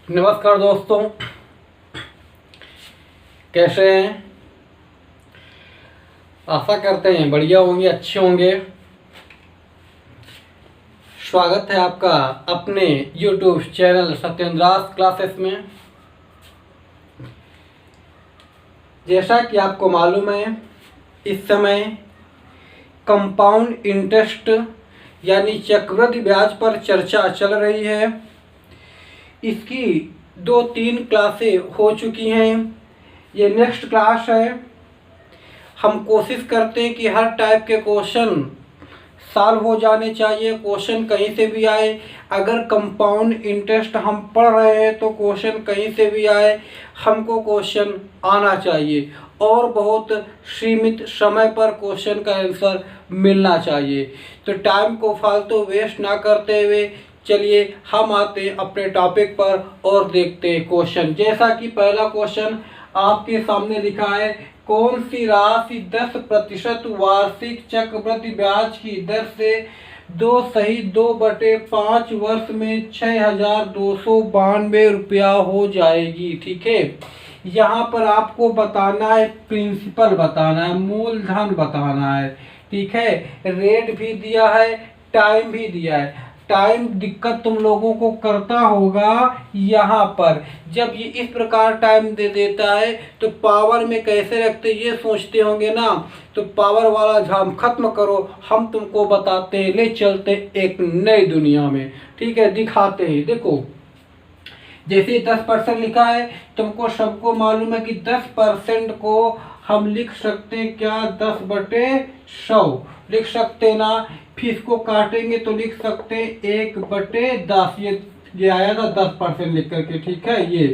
नमस्कार दोस्तों, कैसे हैं। आशा करते हैं बढ़िया होंगे, अच्छे होंगे। स्वागत है आपका अपने YouTube चैनल सत्येंद्रास क्लासेस में। जैसा कि आपको मालूम है, इस समय कंपाउंड इंटरेस्ट यानी चक्रवृद्धि ब्याज पर चर्चा चल रही है। इसकी 2-3 क्लासें हो चुकी हैं। ये नेक्स्ट क्लास है। हम कोशिश करते हैं कि हर टाइप के क्वेश्चन सॉल्व हो जाने चाहिए, क्वेश्चन कहीं से भी आए। अगर कंपाउंड इंटरेस्ट हम पढ़ रहे हैं तो क्वेश्चन कहीं से भी आए, हमको क्वेश्चन आना चाहिए और बहुत सीमित समय पर क्वेश्चन का आंसर मिलना चाहिए। तो टाइम को फालतू वेस्ट ना करते हुए चलिए हम आते हैं अपने टॉपिक पर और देखते हैं क्वेश्चन। जैसा कि पहला क्वेश्चन आपके सामने लिखा है, कौन सी राशि 10% वार्षिक चक्रवृद्धि ब्याज की दर से 2/5 वर्ष में 6,292 रुपया हो जाएगी। ठीक है, यहाँ पर आपको बताना है, प्रिंसिपल बताना है, मूलधन बताना है। ठीक है, रेट भी दिया है, टाइम भी दिया है। टाइम दिक्कत तुम लोगों को करता होगा यहाँ पर, जब ये इस प्रकार टाइम दे देता है तो पावर में कैसे रखते ये सोचते होंगे ना। तो पावर वाला झाम खत्म करो, हम तुमको बताते हैं, ले चलते एक नई दुनिया में। ठीक है, दिखाते हैं। देखो, जैसे 10% लिखा है, तुमको सबको मालूम है कि 10% को हम लिख सकते हैं क्या, 10/100 लिख सकते ना। फिर इसको काटेंगे तो लिख सकते हैं 1/10। ये आया था 10% लिख करके। ठीक है, ये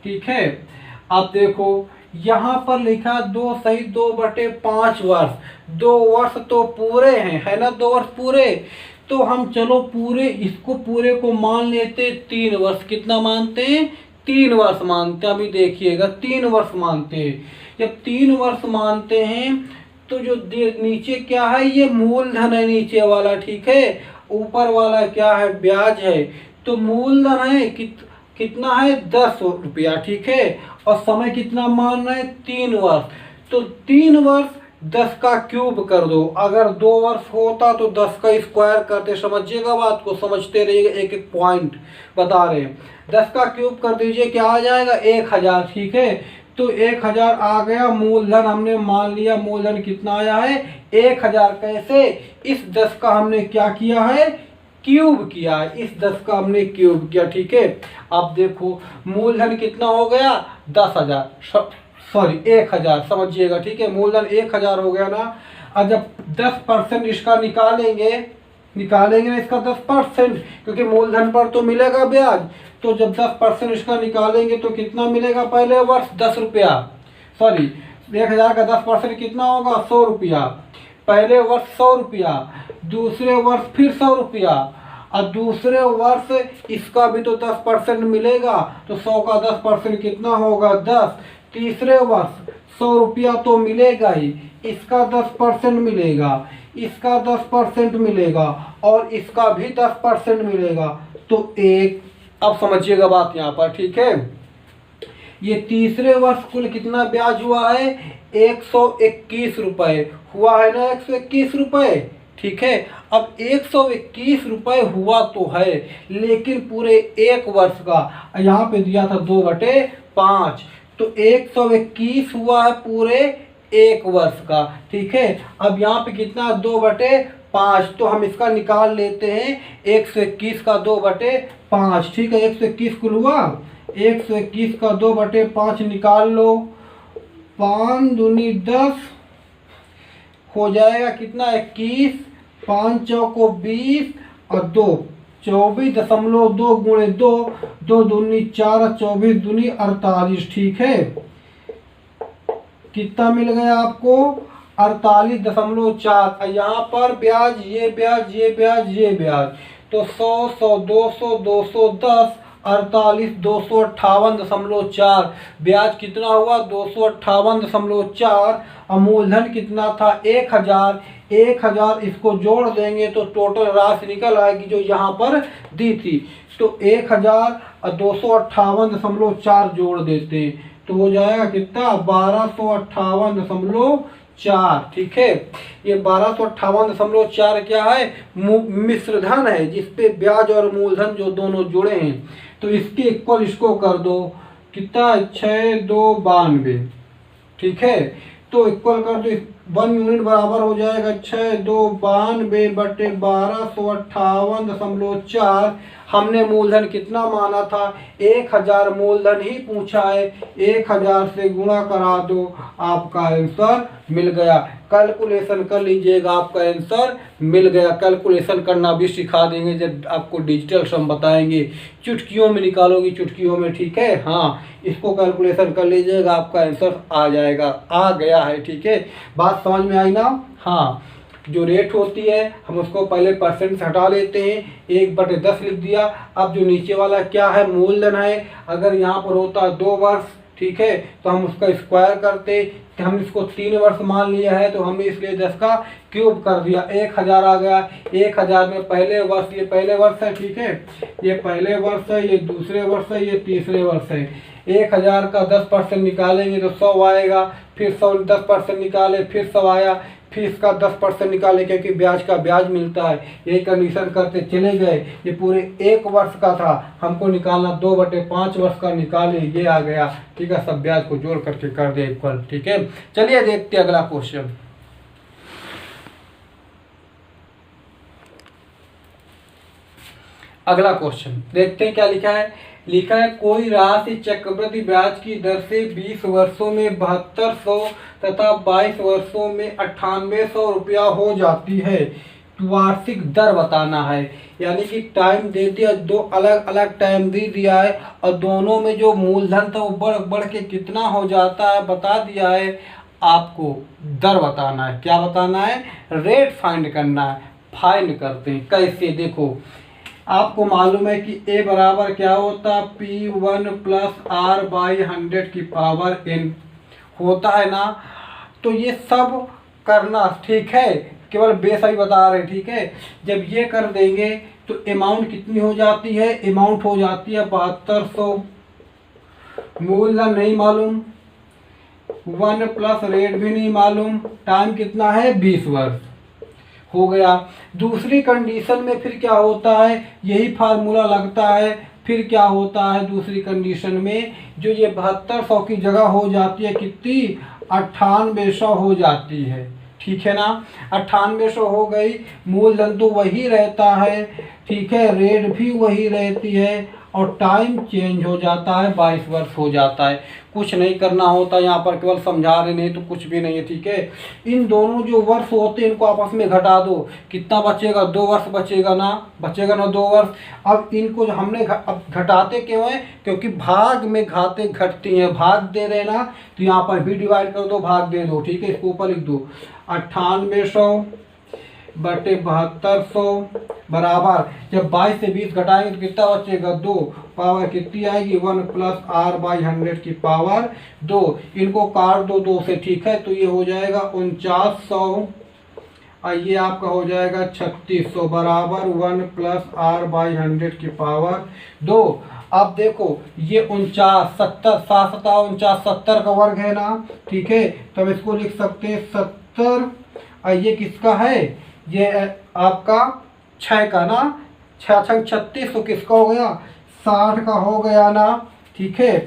ठीक है। अब देखो यहाँ पर लिखा 2/5 वर्ष। 2 वर्ष तो पूरे हैं, है ना, 2 वर्ष पूरे। तो हम चलो पूरे इसको पूरे को मान लेते 3 वर्ष। कितना मानते हैं? 3 वर्ष मानते हैं। अभी देखिएगा 3 वर्ष मानते हैं। जब 3 वर्ष मानते हैं तो जो नीचे क्या है, ये मूलधन है नीचे वाला। ठीक है, ऊपर वाला क्या है, ब्याज है। तो मूलधन है कितना है, 10 रुपया। ठीक है, और समय कितना मान रहे हैं, 3 वर्ष। तो 3 वर्ष 10 का क्यूब कर दो। अगर 2 वर्ष होता तो 10 का स्क्वायर करते। समझिएगा बात को, समझते रहिएगा, एक एक पॉइंट बता रहे हैं। 10 का क्यूब कर दीजिए, क्या आ जाएगा, 1000। ठीक है, तो 1000 आ गया। मूलधन हमने मान लिया, मूलधन कितना आया है, 1000। कैसे, इस 10 का हमने क्या किया है, क्यूब किया है। इस 10 का हमने क्यूब किया। ठीक है, अब देखो मूलधन कितना हो गया, 10,000, सॉरी 1000, समझिएगा। ठीक है, मूलधन 1000 हो गया ना। अब जब 10% इसका निकालेंगे ना, इसका 10%, क्योंकि मूलधन पर तो मिलेगा ब्याज। तो जब 10% इसका निकालेंगे तो कितना मिलेगा, पहले वर्ष 10 रुपया, सॉरी 1000 का 10% कितना होगा, 100 रुपया। पहले वर्ष 100 रुपया, दूसरे वर्ष फिर 100 रुपया, और दूसरे वर्ष इसका भी तो 10% मिलेगा। तो 100 का 10% कितना होगा, 10। तीसरे वर्ष 100 रुपया तो मिलेगा ही, इसका 10% मिलेगा, इसका 10% मिलेगा, और इसका भी 10% मिलेगा। तो एक, अब समझिएगा बात यहाँ पर। ठीक है, ये तीसरे वर्ष कुल कितना ब्याज हुआ है, 121 रुपये हुआ है ना, 121 रुपये। ठीक है, अब 121 रुपये हुआ तो है, लेकिन पूरे 1 वर्ष का यहाँ पे दिया था 2/5, तो 121 हुआ है पूरे 1 वर्ष का। ठीक है, अब यहाँ पे कितना, 2/5, तो हम इसका निकाल लेते हैं, 121 का 2/5। ठीक है, 121 कुल हुआ, 121 का 2/5 निकाल लो, 5 दूनी 10 हो जाएगा कितना, 21, 5 चौको 20 और 2 24.2 गुणे 2, 2 दूनी 4, 24 दूनी 48। ठीक है, कितना मिल गया आपको, 48.4। यहाँ पर ब्याज, ये ब्याज, ये ब्याज, ये ब्याज, तो 100, 100, 200, 210 48,258.4। ब्याज कितना हुआ 258.4। और मूलधन कितना था 1,000। 1,000 इसको जोड़ देंगे तो टोटल राशि निकल आएगी जो यहाँ पर दी थी। तो 1,000 और 258.4 जोड़ देते हैं तो हो जाएगा कितना 1258.4। ठीक है, ये 1258.4 क्या है मिश्र धन है जिसपे ब्याज और मूलधन जो दोनों जुड़े हैं। तो इसके इक्वल इसको कर दो कितना 6,292। ठीक है, तो इक्वल कर दो 1 यूनिट बराबर हो जाएगा 6,292 बटे 1258.4। हमने मूलधन कितना माना था 1,000 मूलधन ही पूछा है। 1,000 से गुणा करा दो आपका आंसर मिल गया। कैलकुलेशन कर लीजिएगा आपका आंसर मिल गया। कैलकुलेशन करना भी सिखा देंगे जब आपको डिजिटल सम बताएंगे। चुटकियों में निकालोगी चुटकियों में। ठीक है, हाँ इसको कैलकुलेशन कर लीजिएगा आपका आंसर आ जाएगा। आ गया है। ठीक है, बात समझ में आई ना। हाँ, जो रेट होती है हम उसको पहले परसेंट से हटा लेते हैं। 1/10 लिख दिया। अब जो नीचे वाला क्या है मूलधन है। अगर यहाँ पर होता 2 वर्ष ठीक है तो हम उसका स्क्वायर करते। तो हम इसको 3 वर्ष मान लिया है तो हमने इसलिए 10 का क्यूब कर दिया। 1,000 आ गया। 1,000 में पहले वर्ष, ये पहले वर्ष है। ठीक है, ये पहले वर्ष है, ये दूसरे वर्ष है, ये तीसरे वर्ष है। 1,000 का 10% निकालेंगे तो 100 आएगा। फिर 100 10% निकाले फिर 100 आया। फिर इसका 10% निकाले क्योंकि ब्याज का ब्याज मिलता है। यही कंडीशन करते चले गए। ये पूरे 1 वर्ष का था, हमको निकालना 2/5 वर्ष का निकाले, ये आ गया। ठीक है, सब ब्याज को जोड़ करके कर दिया इक्वल। ठीक है, चलिए देखते हैं अगला क्वेश्चन। अगला क्वेश्चन देखते हैं क्या लिखा है। लिखा है कोई राशि चक्रवृद्धि ब्याज की दर से 20 वर्षों में 7200 तथा 22 वर्षों में 9800 रुपया हो जाती है। वार्षिक दर बताना है। यानी कि टाइम दे दिया, 2 अलग अलग टाइम दे दिया है और दोनों में जो मूलधन था वो बढ़ बढ़ के कितना हो जाता है बता दिया है। आपको दर बताना है। क्या बताना है? रेट फाइंड करना है। फाइंड करते हैं कैसे, देखो आपको मालूम है कि A बराबर क्या होता है P1 प्लस R/100 की पावर n होता है ना। तो ये सब करना ठीक है, केवल बेस ही बता रहे। ठीक है, जब ये कर देंगे तो अमाउंट कितनी हो जाती है? अमाउंट हो जाती है 7200। मूलधन नहीं मालूम, 1 प्लस रेट भी नहीं मालूम, टाइम कितना है 20 वर्ष हो गया। दूसरी कंडीशन में फिर क्या होता है, यही फार्मूला लगता है। फिर क्या होता है दूसरी कंडीशन में, जो ये 7200 की जगह हो जाती है कितनी 9800 हो जाती है। ठीक है ना, 9800 हो गई। मूलधन तो वही रहता है। ठीक है, रेट भी वही रहती है और टाइम चेंज हो जाता है, 22 वर्ष हो जाता है। कुछ नहीं करना होता यहाँ पर, केवल समझा रहे, नहीं तो कुछ भी नहीं है। ठीक है, इन दोनों जो वर्ष होते हैं इनको आपस में घटा दो। कितना बचेगा? 2 वर्ष बचेगा ना, 2 वर्ष। अब इनको जो हमने अब घटाते क्यों हैं? क्योंकि भाग में घाते घटती हैं। भाग दे रहे ना तो यहाँ पर भी डिवाइड कर दो, भाग दे दो। ठीक है, इसको ऊपर लिख दो 9800 बटे 7200 बराबर, जब 22 से 20 घटाएंगे तो कितना बचेगा 2। पावर कितनी आएगी 1 प्लस R/100 की पावर 2। इनको काट दो 2 से। ठीक है, तो ये हो जाएगा 4900 और ये आपका हो जाएगा 3600 बराबर 1 प्लस R/100 की पावर 2। अब देखो ये 49 70 7 49 70 का वर्ग है ना। ठीक है, तो हम इसको लिख सकते हैं 70 और ये किसका है? ये आपका 6 का ना, 6 6 36 तो किसका हो गया 60 का हो गया ना। ठीक है,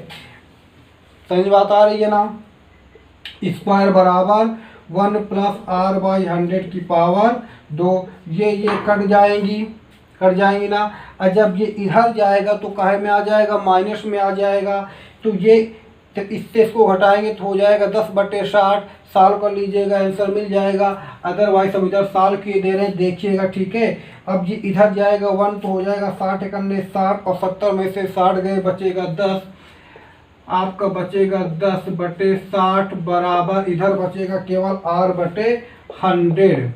समझ बात आ रही है ना। स्क्वायर बराबर 1 प्लस R/100 की पावर 2। ये कट जाएंगी ना। और जब ये इधर जाएगा तो काहे में आ जाएगा? माइनस में आ जाएगा। तो ये तो इससे इसको घटाएंगे तो हो जाएगा 10/60। साल कर लीजिएगा, आंसर मिल जाएगा। अदरवाइज हम इधर साल की दे रहे हैं, देखिएगा। ठीक है, अब ये इधर जाएगा 1 तो हो जाएगा 60 एकन्ने 60 और 70 में से 60 गए, बचेगा 10। आपका बचेगा 10/60 बराबर इधर बचेगा केवल R/100।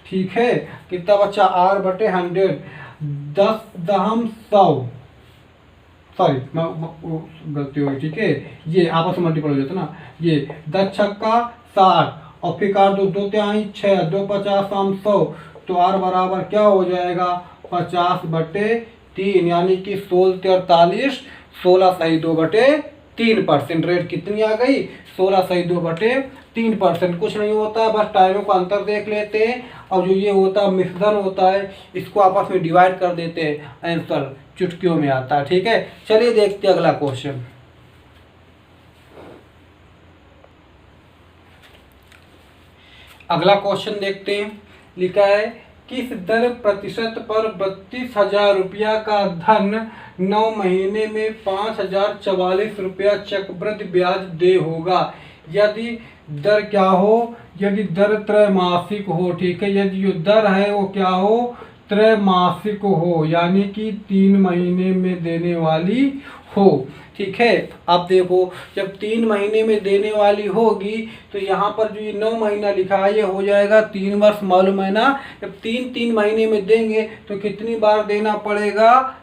ठीक है, कितना बचा R/100? 10 दहम 100 सॉरी गलती होगी, ठीक है, ये आपस में मल्टीपल हो जाता ना, ये 10 छक्का 60 और फिर काट दो 2 तिहाई 6, 2 50 हम 100, तो R बराबर क्या हो जाएगा 50/3, यानी कि 16 16 सही 2/3%। रेट कितनी आ गई 16 सही 2/3%। कुछ नहीं होता है, बस टाइमों का अंतर देख लेते हैं और जो ये होता है मिश्रण होता है इसको आपस में डिवाइड कर देते हैं, आंसर चुटकियों में आता है। ठीक है, चलिए देखते हैं अगला क्वेश्चन। अगला क्वेश्चन देखते हैं, लिखा है किस दर प्रतिशत पर 32,000 रुपया का धन 9 महीने में 5,044 रुपया चक्रवृद्धि ब्याज दे होगा। यदि दर क्या हो, यदि दर त्रैमासिक हो, ठीक है, यदि जो दर है वो क्या हो त्रैमासिक हो, यानी कि 3 महीने में देने वाली हो। ठीक है, आप देखो जब 3 महीने में देने वाली होगी तो यहाँ पर जो ये 9 महीना लिखा है ये हो जाएगा 3 वर्ष, मालूम है ना। जब 3 महीने में देंगे तो कितनी बार देना पड़ेगा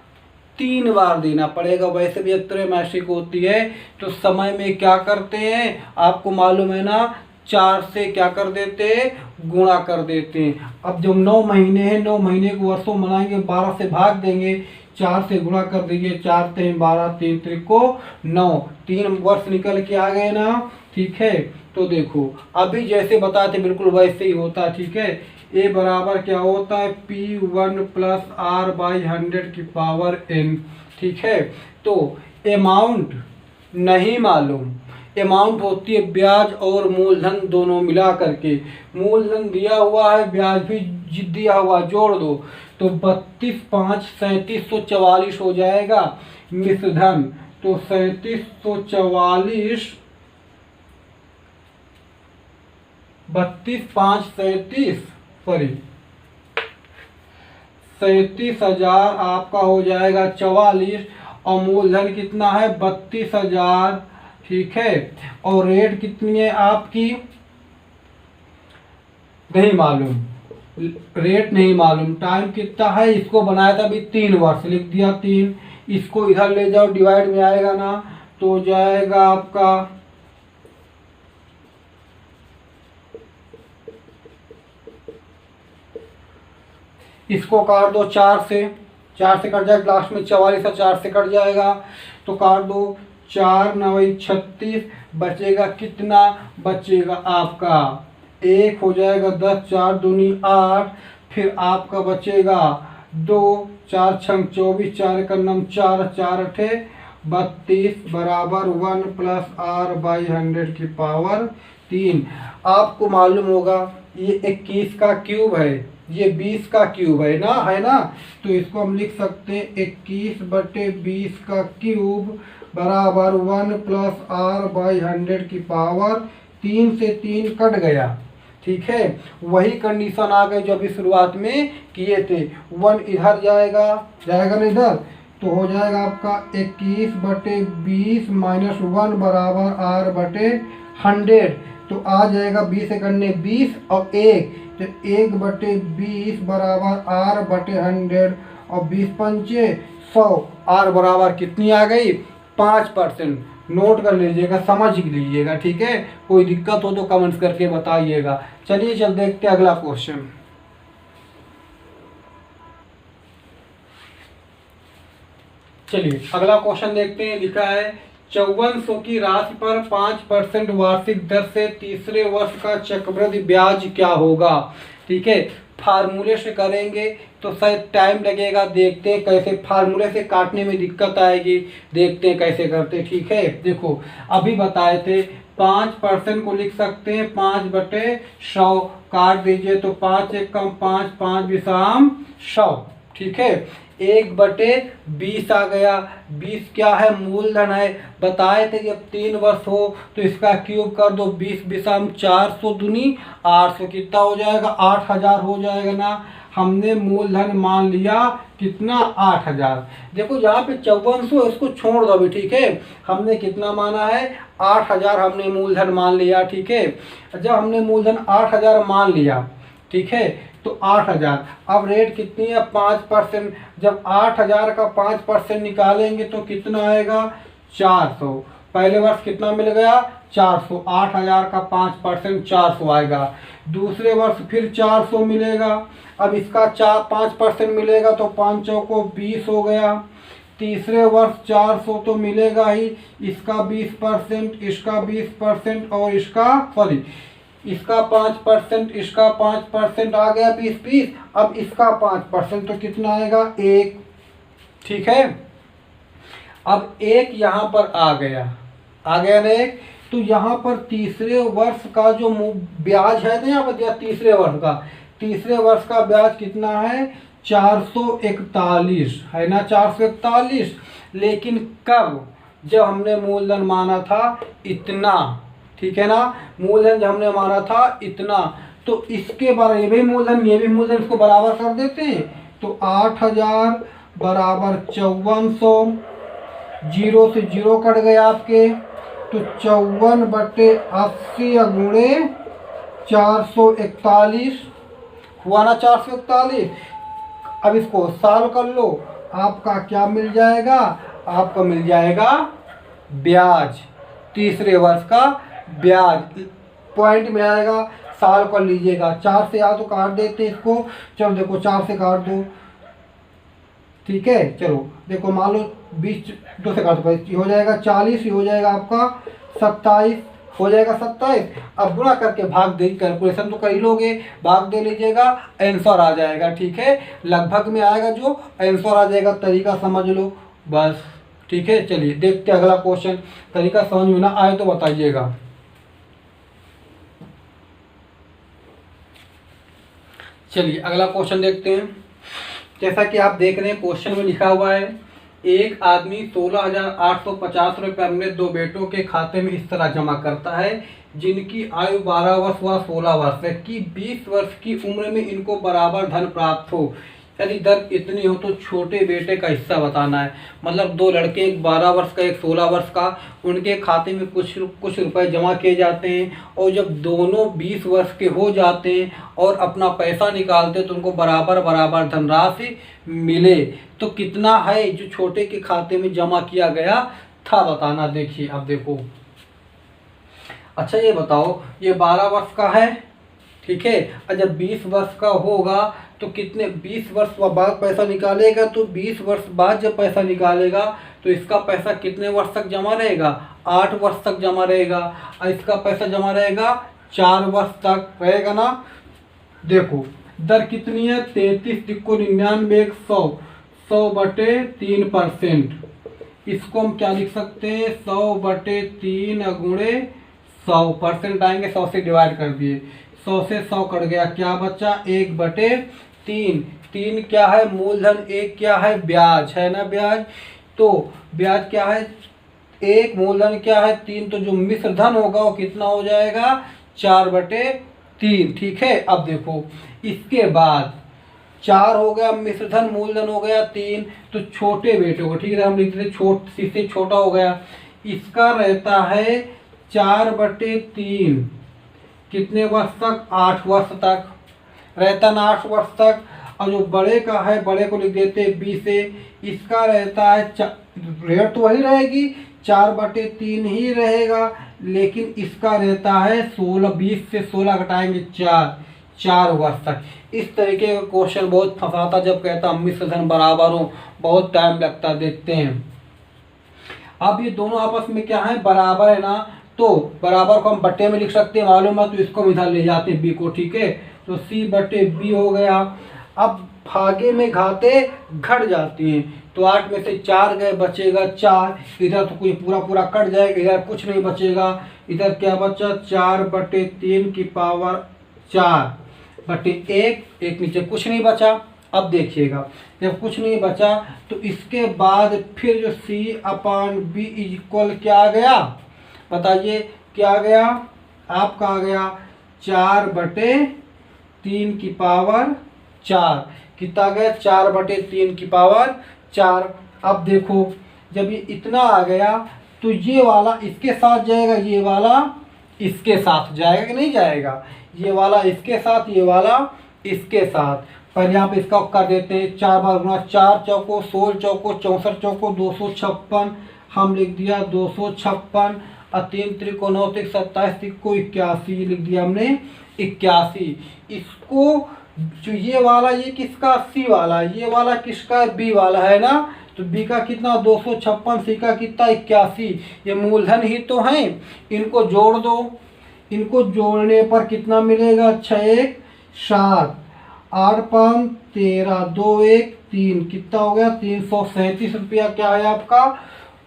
3 बार देना पड़ेगा। वैसे भी त्रैमासिक होती है तो समय में क्या करते हैं आपको मालूम है ना, 4 से क्या कर देते हैं गुणा कर देते हैं। अब जब 9 महीने हैं 9 महीने को वर्षों मनाएंगे 12 से भाग देंगे, 4 से गुणा कर दीजिए, 4 3 12 3 त्रिको 9, 3 वर्ष निकल के आ गए ना। ठीक है, तो देखो अभी जैसे बताए थे बिल्कुल वैसे ही होता है। ठीक है, ए बराबर क्या होता है P1 + R/100⁴n। ठीक है, तो अमाउंट नहीं मालूम, अमाउंट होती है ब्याज और मूलधन दोनों मिला करके। मूलधन दिया हुआ है, ब्याज भी दिया हुआ, जोड़ दो तो 32 5 3744 हो जाएगा। मिश्रधन तो 3744, 32 5 37 सॉरी 37,000 आपका हो जाएगा 44 और मूलधन कितना है 32,000। ठीक है, और रेट कितनी है आपकी नहीं मालूम, रेट नहीं मालूम। टाइम कितना है इसको बनाया था अभी 3 वर्ष, लिख दिया 3। इसको इधर ले जाओ डिवाइड में आएगा ना, तो जाएगा आपका इसको काट दो 4 से कट जाएगा, लास्ट में 44 और 4 से कट जाएगा तो काट दो 4 9 36, बचेगा कितना, बचेगा आपका 1 हो जाएगा 10, 4 दूनी 8, फिर आपका बचेगा 2, 4 6 24, 4 1 9 4, 4 8 32 बराबर 1 + R/100⁴3। आपको मालूम होगा ये 21 का क्यूब है, ये 20 का क्यूब है ना, तो इसको हम लिख सकते हैं 21/20 का क्यूब बराबर 1 + R/100⁴3 से 3 कट गया। ठीक है, वही कंडीशन आ गई जो अभी शुरुआत में किए थे। 1 इधर जाएगा ना इधर, तो हो जाएगा आपका 21/20 - 1 बराबर R/100, तो आ जाएगा 20 से करने 20 और 1, तो 1/20 बराबर R/100 और 20 पंचे 100। R बराबर कितनी आ गई 5%। नोट कर लीजिएगा, समझ लीजिएगा। ठीक है, कोई दिक्कत हो तो कमेंट्स करके बताइएगा। चलिए चल देखते हैं अगला क्वेश्चन। चलिए अगला क्वेश्चन देखते हैं, लिखा है 5400 की राशि पर 5% वार्षिक दर से तीसरे वर्ष का चक्रवृद्धि ब्याज क्या होगा। ठीक है, फार्मूले से करेंगे तो शायद टाइम लगेगा, देखते हैं कैसे, फार्मूले से काटने में दिक्कत आएगी, देखते हैं कैसे करते। ठीक है, देखो अभी बताए थे 5% को लिख सकते हैं 5/100, काट दीजिए तो 5 1 कम 5, 5 विषम 100। ठीक है, 1/20 आ गया, 20 क्या है मूलधन है, बताए थे जब 3 वर्ष हो तो इसका क्यूब कर दो, 20 विषम 400 दूनी 800, कितना हो जाएगा 8,000 हो जाएगा ना। हमने मूलधन मान लिया कितना 8,000। देखो यहाँ पे 5400 इसको छोड़ दो अभी। ठीक है, हमने कितना माना है 8,000 हमने मूलधन मान लिया। ठीक है, जब हमने मूलधन 8,000 मान लिया ठीक है। तो 8,000, अब रेट कितनी है 5%। जब 8,000 का 5% निकालेंगे तो कितना आएगा 400। पहले वर्ष कितना मिल गया 400, 8,000 का 5% 400 आएगा। दूसरे वर्ष फिर 400 मिलेगा। अब इसका 5% मिलेगा तो 5 को 20 हो गया। तीसरे वर्ष 400 तो मिलेगा ही, इसका 20%, इसका 20% और इसका इसका 5%, इसका 5% आ गया 20-20। अब इसका 5% तो कितना आएगा 1। ठीक है, अब 1 यहाँ पर आ गया ना 1। तो यहाँ पर तीसरे वर्ष का जो ब्याज है ना, यहाँ पर दिया तीसरे वर्ष का ब्याज कितना है 441 है ना, 441। लेकिन कब, जब हमने मूलधन माना था इतना, ठीक है ना, मूलधन जब हमने माना था इतना, तो इसके बराबर ये भी मूलधन इसको बराबर कर देते हैं। तो 8,000 बराबर 5400, 0 से 0 कट गए आपके, तो 54/80 गुणे 441 हुआ ना 441। अब इसको सॉल्व कर लो, आपका क्या मिल जाएगा, आपको मिल जाएगा ब्याज, तीसरे वर्ष का ब्याज पॉइंट में आएगा। सॉल्व कर लीजिएगा, 4 से या तो काट देते हैं इसको, चलो देखो 4 से काट दो, ठीक है। चलो देखो मान लो 20 2 से काट दो, हो जाएगा 40, ये हो जाएगा आपका 27, हो जाएगा 27। अब गुणा करके भाग दे, कैलकुलेशन तो कर ही लोगे, भाग दे लीजिएगा, आंसर आ जाएगा। ठीक है, लगभग में आएगा, जो आंसर आ जाएगा, तरीका समझ लो बस। ठीक है, चलिए देखते हैं अगला क्वेश्चन। तरीका समझ में ना आए तो बताइएगा। चलिए अगला क्वेश्चन देखते हैं। जैसा कि आप देख रहे हैं क्वेश्चन में लिखा हुआ है, एक आदमी 16,850 रुपये अपने 2 बेटों के खाते में इस तरह जमा करता है, जिनकी आयु 12 वर्ष व 16 वर्ष है, कि 20 वर्ष की उम्र में इनको बराबर धन प्राप्त हो। यदि दर इतनी हो तो छोटे बेटे का हिस्सा बताना है। मतलब 2 लड़के, एक 12 वर्ष का एक 16 वर्ष का, उनके खाते में कुछ रुपए जमा किए जाते हैं, और जब दोनों 20 वर्ष के हो जाते हैं और अपना पैसा निकालते हैं तो उनको बराबर धनराशि मिले। तो कितना है जो छोटे के खाते में जमा किया गया था बताना। देखिए अब देखो, अच्छा ये बताओ, ये 12 वर्ष का है, ठीक है, और जब 20 वर्ष का होगा तो कितने 20 वर्ष बाद पैसा निकालेगा, तो 20 वर्ष बाद जब पैसा निकालेगा तो इसका पैसा कितने वर्ष तक जमा रहेगा 8 वर्ष तक जमा रहेगा, और इसका पैसा जमा रहेगा 4 वर्ष तक रहेगा ना। देखो दर कितनी है 33 100 100/3%। इसको हम क्या लिख सकते हैं 100/3 गुणे 100% आएंगे, 100 से डिवाइड कर दिए, 100 से 100 कट गया, क्या बचा 1/3। 3 क्या है मूलधन, 1 क्या है ब्याज, है ना ब्याज। तो ब्याज क्या है 1, मूलधन क्या है 3, तो जो मिश्र धन होगा वो कितना हो जाएगा 4/3। ठीक है, अब देखो इसके बाद 4 हो गया मिश्र धन, मूलधन हो गया 3, तो छोटे बेटे को, ठीक है हम लिखते थे इससे छोटा हो गया, इसका रहता है 4/3 कितने वर्ष तक 8 वर्ष तक रहता ना, 8 वर्ष तक। और जो बड़े का है, बड़े को लिख देते 20 से, इसका रहता है रेट तो वही रहेगी 4/3 ही रहेगा, लेकिन इसका रहता है 16, 20 से 16 घटाएंगे 4 वर्ष तक। इस तरीके का क्वेश्चन बहुत फंसाता, जब कहता मिश्र धन बराबर हो, बहुत टाइम लगता, देखते हैं। अब ये दोनों आपस में क्या है बराबर है ना, तो बराबर को हम बट्टे में लिख सकते हैं, मालूम है, तो इसको हम इधर ले जाते हैं बी को, ठीक है, तो C/B हो गया। अब भागे में घाते घट जाती हैं, तो 8 में से 4 गए, बचेगा 4, इधर तो कोई पूरा कट जाएगा, इधर कुछ नहीं बचेगा, इधर क्या बचा 4/3 की पावर 4/1, एक नीचे कुछ नहीं बचा। अब देखिएगा जब कुछ नहीं बचा तो इसके बाद फिर जो C/B इक्वल क्या आ गया बताइए, क्या आ गया आपका, आ गया 4/3 की पावर 4, कितना गया 4/3 की पावर 4। अब देखो जब ये इतना आ गया तो ये वाला इसके साथ जाएगा, ये वाला इसके साथ जाएगा कि नहीं जाएगा, ये वाला इसके साथ, ये वाला इसके साथ। पर यहाँ पे इसका कर देते हैं 4 बार गुणा, 4 चौको 16 चौको 64 चौको 256, हम लिख दिया 256, और 3 त्रिको 9 त्रिक 27 त्रिको 81 लिख दिया हमने 81। इसको जो ये वाला, ये किसका सी वाला, ये वाला किसका बी वाला है ना, तो बी का कितना 256, सी का कितना 81। ये मूलधन ही तो हैं, इनको जोड़ दो। इनको जोड़ने पर कितना मिलेगा, 6 1 7 8 5 13 2 1 3, कितना हो गया 337 रुपया क्या है आपका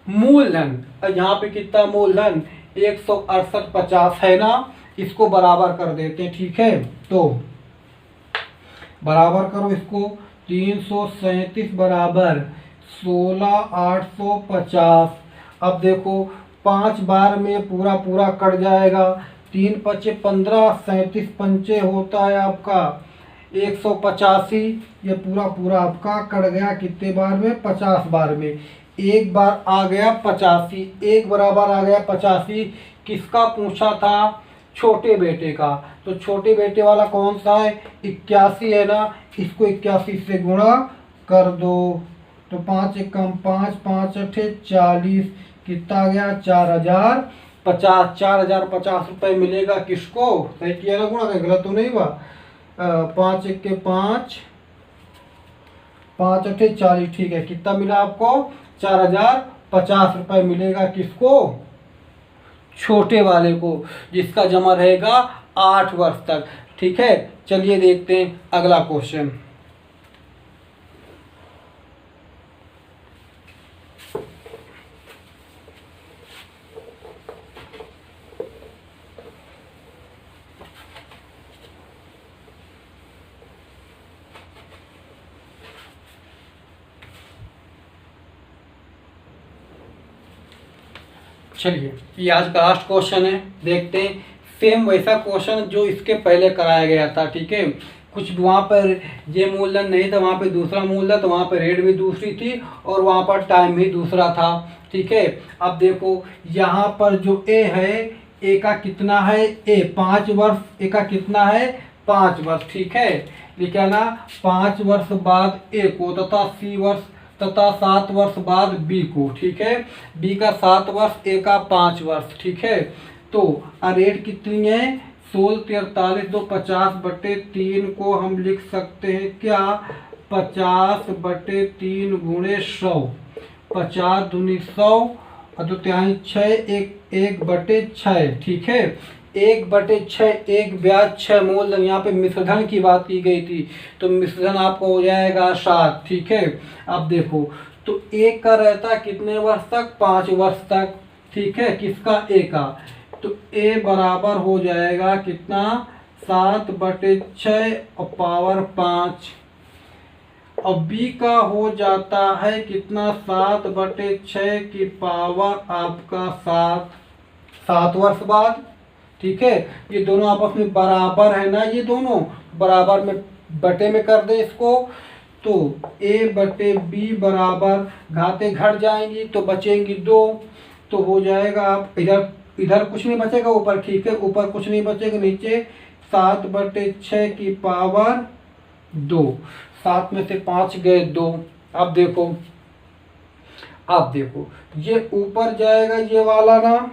मूलधन। और यहाँ पे कितना मूलधन 168.50 है ना, इसको बराबर कर देते हैं। ठीक है, तो बराबर करो इसको, 337 बराबर 16,850। अब देखो 5 बार में पूरा पूरा कट जाएगा, 3 पचे 15, 37 पंचे होता है आपका 185। ये पूरा पूरा आपका कट गया कितने बार में, 50 बार में। एक बार आ गया 85, एक बराबर आ गया 85। किसका पूछा था, छोटे बेटे का, तो छोटे बेटे वाला कौन सा है 81 है ना, इसको 81 से गुणा कर दो, तो 5 एकम 5 5 अठे 40, कितना आ गया 4050। 4050 रुपये मिलेगा किसको, सही किया ना गुणा, गलत तो नहीं हुआ। 5 एक के 5 5 अठे 40, ठीक है, कितना मिला आपको 4050 रुपये मिलेगा किसको, छोटे वाले को, जिसका जमा रहेगा 8 वर्ष तक। ठीक है, चलिए देखते हैं अगला क्वेश्चन। चलिए, ये आज का लास्ट क्वेश्चन है, देखते हैं। सेम वैसा क्वेश्चन जो इसके पहले कराया गया था। ठीक है, कुछ वहाँ पर ये मूलधन नहीं था, वहाँ पे दूसरा मूलधन, तो वहाँ पर रेट भी दूसरी थी और वहाँ पर टाइम भी दूसरा था। ठीक है, अब देखो यहाँ पर जो ए है, ए का कितना है, ए 5 वर्ष, ए का कितना है 5 वर्ष। ठीक है, लिखा ना 5 वर्ष बाद ए को, तथा सी वर्ष तथा 7 वर्ष बाद बी को। ठीक है, बी का 7 वर्ष, ए का 5 वर्ष। ठीक है, तो रेट कितनी है 16 43 2 50/3 को हम लिख सकते हैं क्या 50/3 गुणे 100, 50 दूनी 100 और 2 तिहाई 6, 1/6। ठीक है, 1/6, 1 ब्याज 6 मूलधन। यहाँ पे मिश्रधन की बात की गई थी, तो मिश्रधन आपको हो जाएगा 7। ठीक है, अब देखो तो एक का रहता कितने वर्ष तक, 5 वर्ष तक। ठीक है, किसका ए का, तो ए बराबर हो जाएगा कितना 7/6 और पावर 5, और बी का हो जाता है कितना 7/6 की पावर आपका 7 वर्ष बाद। ठीक है, ये दोनों आपस में बराबर है ना, ये दोनों बराबर में बटे में कर दे इसको, तो a/b बराबर घाते घट जाएंगी तो बचेंगी 2, तो हो जाएगा आप इधर कुछ नहीं बचेगा ऊपर। ठीक है, ऊपर कुछ नहीं बचेगा, नीचे 7/6 की पावर 2, 7 में से 5 गए 2। अब देखो ये ऊपर जाएगा, ये वाला ना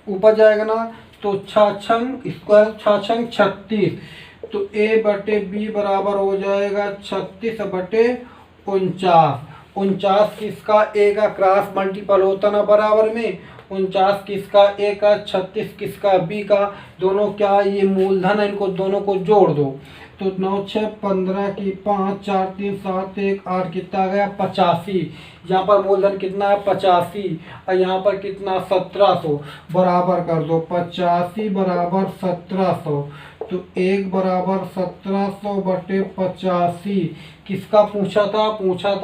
ऊपर जाएगा ना, तो 6 स्क्वायर 6 36, तो a/b बराबर हो जाएगा 36/49। 49 किसका a का क्रॉस मल्टीपल होता ना बराबर में, 49 किसका a का, 36 किसका b का, दोनों क्या ये मूलधन है, इनको दोनों को जोड़ दो, तो 9 6 15 की 5 4 3 7 1 8, कितना गया 85। यहाँ पर मूलधन कितना है 85, और यहाँ पर कितना 1700, बराबर कर दो 85 बराबर 1700, तो 1 बराबर 1700/85। किसका पूछा था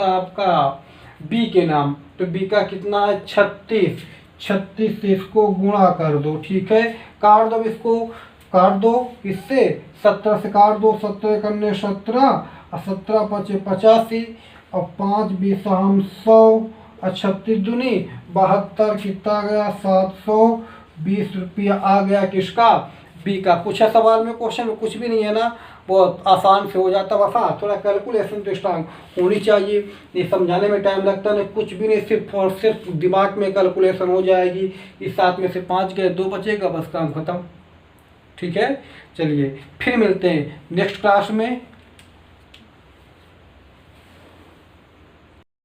आपका बी के नाम, तो बी का कितना है 36 से इसको गुणा कर दो। ठीक है, काट दो, इसको काट दो, इससे 17 से काट दो, 17 करने 17 और 17 पचे 85 और 5 20 हम 100 और 36 दूनी 72, कितना गया 720 रुपया आ गया किसका बी का। कुछ है सवाल में, क्वेश्चन में कुछ भी नहीं है ना, बहुत आसान से हो जाता। बस हाँ थोड़ा कैलकुलेशन तो स्ट्रांग होनी चाहिए, ये समझाने में टाइम लगता नहीं, कुछ भी नहीं, सिर्फ और सिर्फ दिमाग में कैलकुलेशन हो जाएगी। इस 7 में से 5 गए, 2 बचेगा, बस काम खत्म। ठीक है, चलिए फिर मिलते हैं नेक्स्ट क्लास में।